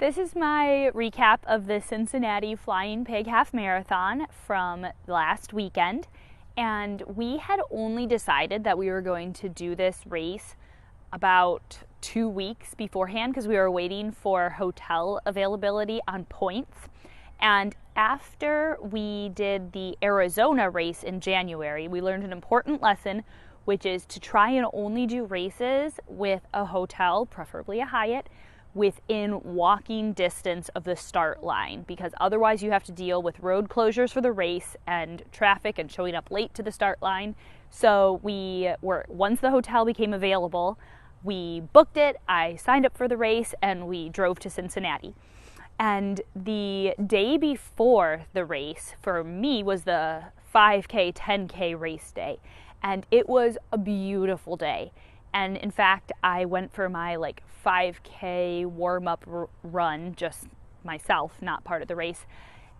This is my recap of the Cincinnati Flying Pig Half Marathon from last weekend. And we had only decided that we were going to do this race about 2 weeks beforehand because we were waiting for hotel availability on points. And after we did the Arizona race in January, we learned an important lesson, which is to try and only do races with a hotel, preferably a Hyatt, within walking distance of the start line, because otherwise you have to deal with road closures for the race and traffic and showing up late to the start line. So once the hotel became available, we booked it, I signed up for the race, and we drove to Cincinnati. And the day before the race for me was the 5K, 10K race day. And it was a beautiful day. And in fact, I went for my 5K warm-up run, just myself, not part of the race,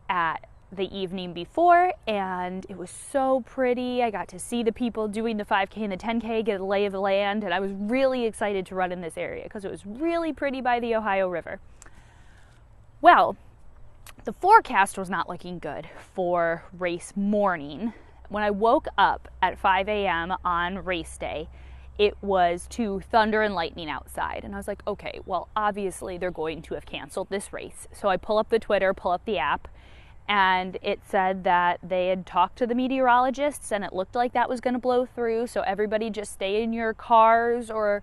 at the evening before, and it was so pretty. I got to see the people doing the 5K and the 10K, get a lay of the land, and I was really excited to run in this area because it was really pretty by the Ohio River. Well, the forecast was not looking good for race morning. When I woke up at 5 a.m. on race day, it was to thunder and lightning outside. And I was like, okay, well, obviously they're going to have canceled this race. So I pull up the Twitter, pull up the app, and it said that they had talked to the meteorologists and it looked like that was going to blow through. So everybody just stay in your cars or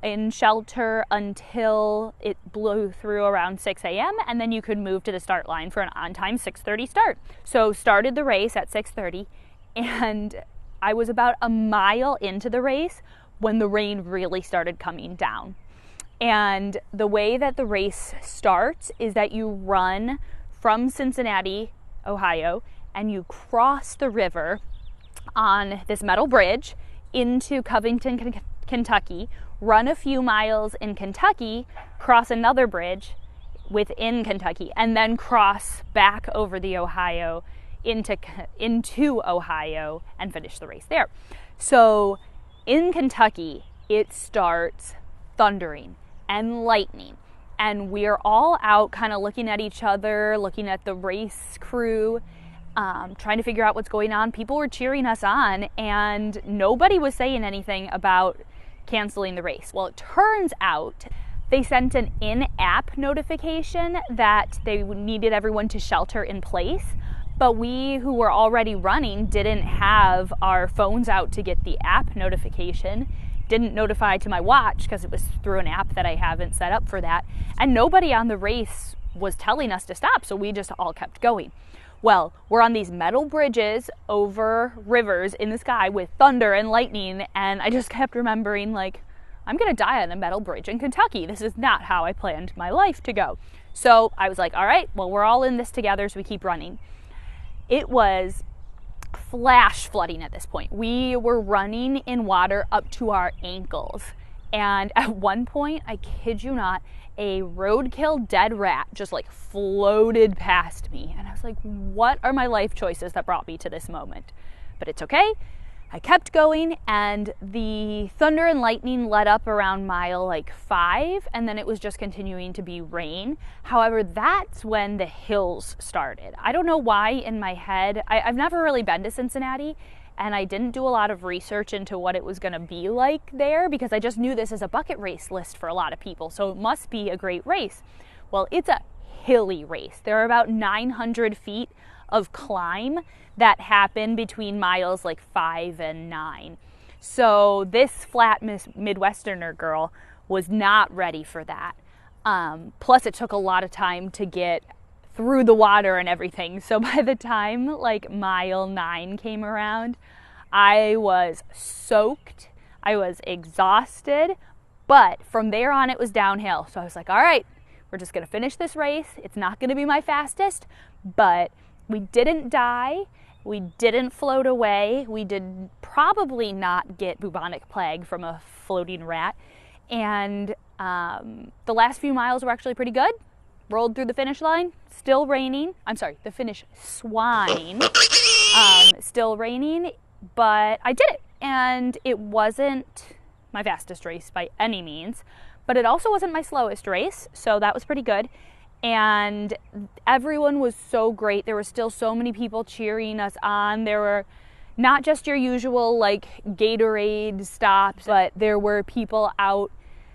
in shelter until it blew through around 6 a.m. and then you could move to the start line for an on-time 6:30 start. So started the race at 6:30, and I was about a mile into the race when the rain really started coming down. And the way that the race starts is that you run from Cincinnati, Ohio, and you cross the river on this metal bridge into Covington, Kentucky, run a few miles in Kentucky, cross another bridge within Kentucky, and then cross back over the Ohio into Ohio and finish the race there. So in Kentucky, it starts thundering and lightning, and we're all out kind of looking at each other, looking at the race crew, trying to figure out what's going on. People were cheering us on, and nobody was saying anything about canceling the race. Well, it turns out they sent an in-app notification that they needed everyone to shelter in place, but we who were already running didn't have our phones out to get the app notification, didn't notify to my watch because it was through an app that I haven't set up for that, and nobody on the race was telling us to stop, so we just all kept going. Well, we're on these metal bridges over rivers in the sky with thunder and lightning, and I just kept remembering, I'm gonna die on a metal bridge in Kentucky. This is not how I planned my life to go. So I was like, all right, well, we're all in this together, so we keep running. It was flash flooding at this point. We were running in water up to our ankles. And at one point, I kid you not, a roadkill dead rat just floated past me. And I was like, what are my life choices that brought me to this moment? But it's okay. I kept going, and the thunder and lightning let up around mile 5, and then it was just continuing to be rain. However, that's when the hills started. I don't know why in my head, I've never really been to Cincinnati, and I didn't do a lot of research into what it was going to be like there because I just knew this is a bucket race list for a lot of people, so it must be a great race. Well, it's a hilly race. There are about 900 feet of climb that happen between miles 5 and 9. So this flat Midwesterner girl was not ready for that. Plus it took a lot of time to get through the water and everything. So by the time mile 9 came around, I was soaked, I was exhausted, but from there on it was downhill. So I was like, all right, we're just gonna finish this race. It's not gonna be my fastest, but we didn't die. We didn't float away. We did probably not get bubonic plague from a floating rat. And the last few miles were actually pretty good. Rolled through the finish line, still raining. I'm sorry, the finish swine, still raining, but I did it. And it wasn't my fastest race by any means, but it also wasn't my slowest race, so that was pretty good. And everyone was so great. There were still so many people cheering us on. There were not just your usual like Gatorade stops, but there were people out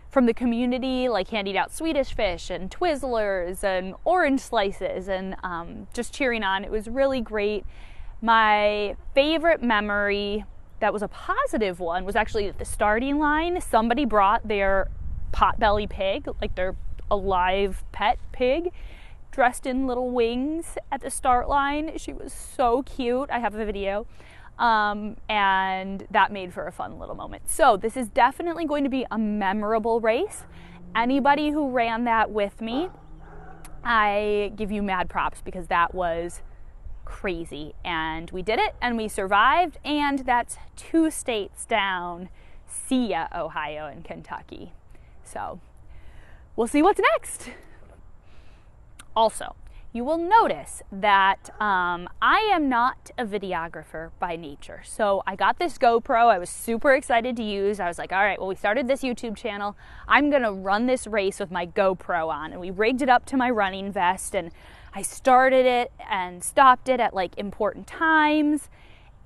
from the community like handing out Swedish fish and Twizzlers and orange slices and just cheering on. It was really great. My favorite memory that was a positive one was actually at the starting line. Somebody brought their potbelly pig, like their a live pet pig, dressed in little wings at the start line. She was so cute. I have a video. And that made for a fun little moment. So this is definitely going to be a memorable race. Anybody who ran that with me, I give you mad props because that was crazy. And we did it and we survived, and that's 2 states down. See ya, Ohio and Kentucky. So we'll see what's next. Also, you will notice that I am not a videographer by nature. So I got this GoPro. I was super excited to use. I was like, all right, well, we started this YouTube channel. I'm going to run this race with my GoPro on. And we rigged it up to my running vest, and I started it and stopped it at like important times,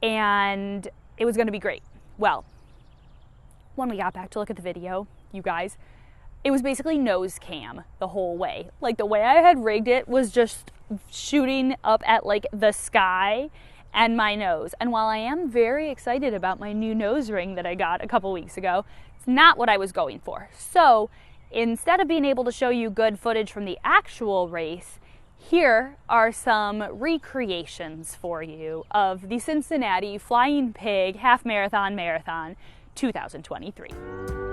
and it was going to be great. Well, when we got back to look at the video, you guys, it was basically nose cam the whole way. Like the way I had rigged it was just shooting up at like the sky and my nose. And while I am very excited about my new nose ring that I got a couple weeks ago, it's not what I was going for. So instead of being able to show you good footage from the actual race, here are some recreations for you of the Cincinnati Flying Pig Half Marathon 2023.